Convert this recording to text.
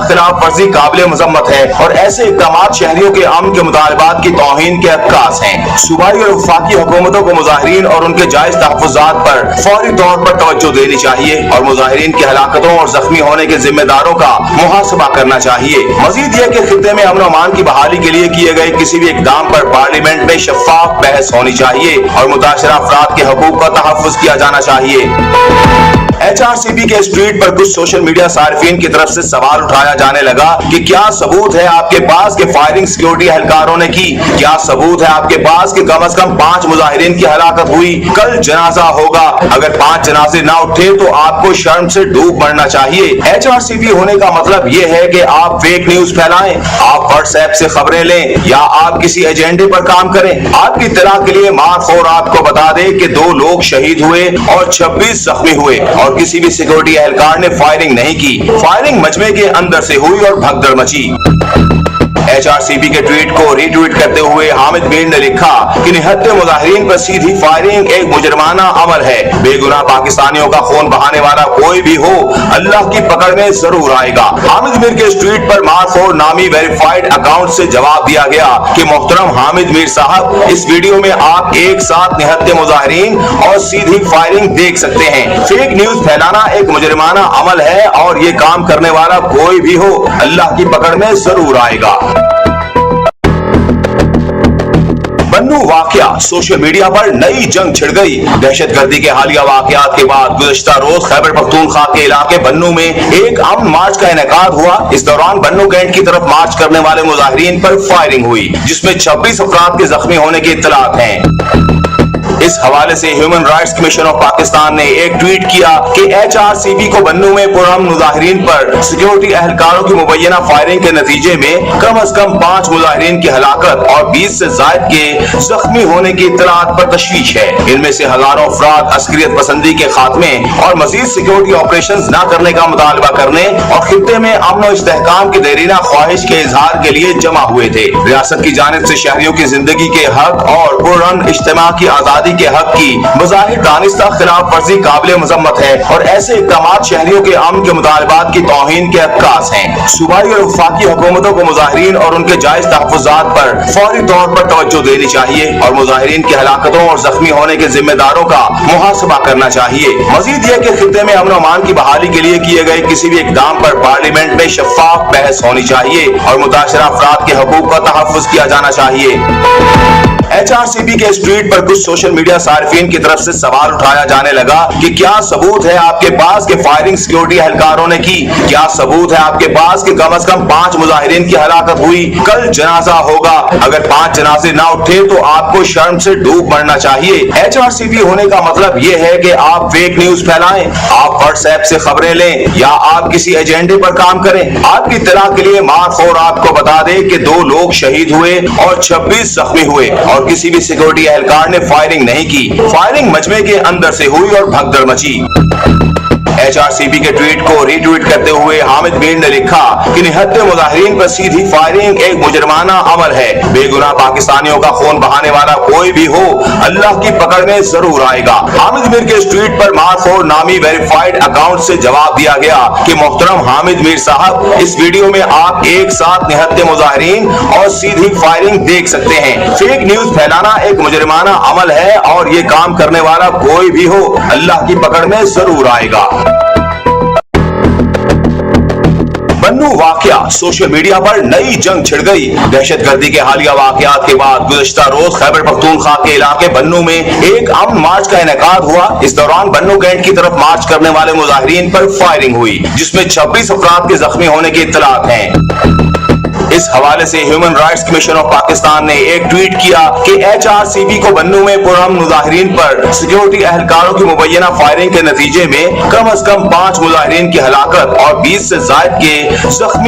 खिलाफ वर्जी काबिल मजम्मत है और ऐसे इक़दाम शहरियों के अमन के मुतालबात की तौहीन के अक्कास हैं। सूबाई और वफाकी हुकूमतों को मुजाहिरीन और उनके जायज तहफ़्फ़ुज़ात पर फौरी तौर पर तवज्जो देनी चाहिए और मुजाहिरीन की हलाकतों और जख्मी होने के जिम्मेदारों का मुहासबा करना चाहिए। मजीद यह कि खित्ते में अमन अमान की बहाली के लिए किए गए किसी भी इक़दाम पर पार्लियामेंट में शफ़ाफ बहस होनी चाहिए और मुताशरा अफराद के हकूक़ का तहफ़्फ़ुज़ किया जाना चाहिए। HRCB के इस ट्वीट पर कुछ सोशल मीडिया सार्फिन की तरफ से सवाल उठाया जाने लगा कि क्या सबूत है आपके पास कि फायरिंग सिक्योरिटी एहलकारों ने की? क्या सबूत है आपके पास कि कम से कम 5 मुजाहिरीन की हलाकत हुई? कल जनाजा होगा, अगर 5 जनाजे ना उठे तो आपको शर्म से डूब मरना चाहिए। HRCB होने का मतलब ये है कि आप फेक न्यूज फैलाएं, आप व्हाट्सएप से खबरें लें या आप किसी एजेंडे पर काम करें। आपकी इत्तला के लिए मारखोर आपको बता दे कि 2 लोग शहीद हुए और 26 जख्मी हुए और किसी भी सिक्योरिटी एहलकार ने फायरिंग नहीं की। फायरिंग मजमे के अंदर से हुई और भगदड़ मची। HRCB के ट्वीट को रीट्वीट करते हुए हामिद मीर ने लिखा कि निहत्ते मुजाहिरीन पर सीधी फायरिंग एक मुजरमाना अमल है। बेगुनाह पाकिस्तानियों का खून बहाने वाला कोई भी हो, अल्लाह की पकड़ में जरूर आएगा। हामिद मीर के इस ट्वीट पर मारखोर नामी वेरीफाइड अकाउंट से जवाब दिया गया कि मोहतरम हामिद मीर साहब, इस वीडियो में आप एक साथ निहत्ते मुजाहिरीन और सीधी फायरिंग देख सकते हैं। फेक न्यूज फैलाना एक मुजरमाना अमल है और ये काम करने वाला कोई भी हो, अल्लाह की पकड़ में जरूर आएगा। बन्नू वाकया, सोशल मीडिया पर नई जंग छिड़ गई। दहशतगर्दी के हालिया वाकयात के बाद गुज़श्ता रोज खैबर पख्तूनख्वा के इलाके बन्नू में एक अमन मार्च का इनेकाद हुआ। इस दौरान बन्नू कैंट की तरफ मार्च करने वाले मुजाहिरीन पर फायरिंग हुई, जिसमें 26 अफराद के जख्मी होने की इत्तलात हैं। इस हवाले से human rights commission of Pakistan ने एक ट्वीट किया कि HRCB को बन्नू में पुरअमन मुजाहिरीन पर सिक्योरिटी एहलकारों की मुबैना फायरिंग के नतीजे में कम से कम 5 मुजाहिरीन की हलाकत और 20 से जायद के जख्मी होने की इत्तलात पर तशवीश है। इनमें से हजारों अफराद अस्करियत पसंदी के खात्मे और मजीद सिक्योरिटी ऑपरेशन न करने का मुतालबा करने और खित्ते में अमन और इस्तेहकाम की देरीना ख्वाहिश के इजहार के लिए जमा हुए थे। रियासत की जानिब से शहरियों की जिंदगी के हक और पुरअमन इज्तिमा की आजादी के हक की बज़ाहिर दानिस्ता खिलाफ वर्जी काबिल मजम्मत है और ऐसे इक़दाम शहरियों के अमन के मुतालबात की तौहीन के अक्कास हैं। सूबाई और वफाकी हुकूमतों को मुजाहिरीन और उनके जायज तहफ़्फ़ुज़ात पर फौरी तौर पर तवज्जो देनी चाहिए और मुजाहिरीन की हलाकतों और जख्मी होने के जिम्मेदारों का मुहासबा करना चाहिए। मजीद यह कि खित्ते में अमन अमान की बहाली के लिए किए गए किसी भी इक़दाम पर पार्लियामेंट में शफ़ाफ बहस होनी चाहिए और मुताशरा अफराद के हकूक़ का तहफ़्फ़ुज़ किया जाना चाहिए। HRCB के इस ट्वीट पर कुछ सोशल मीडिया सार्फिन की तरफ से सवाल उठाया जाने लगा कि क्या सबूत है आपके पास कि फायरिंग सिक्योरिटी एहलकारों ने की? क्या सबूत है आपके पास कि कम से कम 5 मुजाहिरीन की हलाकत हुई? कल जनाजा होगा, अगर 5 जनाजे ना उठे तो आपको शर्म से डूब मरना चाहिए। HRCB होने का मतलब ये है कि आप फेक न्यूज फैलाएं, आप व्हाट्सएप से खबरें लें या आप किसी एजेंडे पर काम करें। आपकी इत्तला के लिए मारखोर आपको बता दे कि 2 लोग शहीद हुए और 26 जख्मी हुए और किसी भी सिक्योरिटी एहलकार ने फायरिंग नहीं की। फायरिंग मजमे के अंदर से हुई और भगदड़ मची। HRCB के ट्वीट को रीट्वीट करते हुए हामिद मीर ने लिखा कि निहत्ते मुजाहिरीन पर सीधी फायरिंग एक मुजरमाना अमल है। बेगुनाह पाकिस्तानियों का खून बहाने वाला कोई भी हो, अल्लाह की पकड़ में जरूर आएगा। हामिद मीर के इस ट्वीट पर मारखोर नामी वेरीफाइड अकाउंट से जवाब दिया गया कि मोहतरम हामिद मीर साहब, इस वीडियो में आप एक साथ निहत्ते मुजाहिरीन और सीधी फायरिंग देख सकते हैं। फेक न्यूज फैलाना एक मुजरमाना अमल है और ये काम करने वाला कोई भी हो, अल्लाह की पकड़ में जरूर आएगा। बन्नू वाकया, सोशल मीडिया पर नई जंग छिड़ गई। दहशतगर्दी के हालिया वाकयात के बाद गुज़श्ता रोज खैबर पख्तूनख्वा के इलाके बन्नू में एक अमन मार्च का इनेकाद हुआ। इस दौरान बन्नू कैंट की तरफ मार्च करने वाले मुजाहिरीन पर फायरिंग हुई, जिसमें 26 अफराद के जख्मी होने की इत्तलात हैं। इस हवाले से human rights commission of Pakistan ने एक ट्वीट किया कि HRCB को बन्नू में पुरअमन मुजाहिरीन पर सिक्योरिटी एहलकारों की मुबैना फायरिंग के नतीजे में कम से कम 5 मुजाहिरीन की हलाकत और 20 से जायद के जख्मी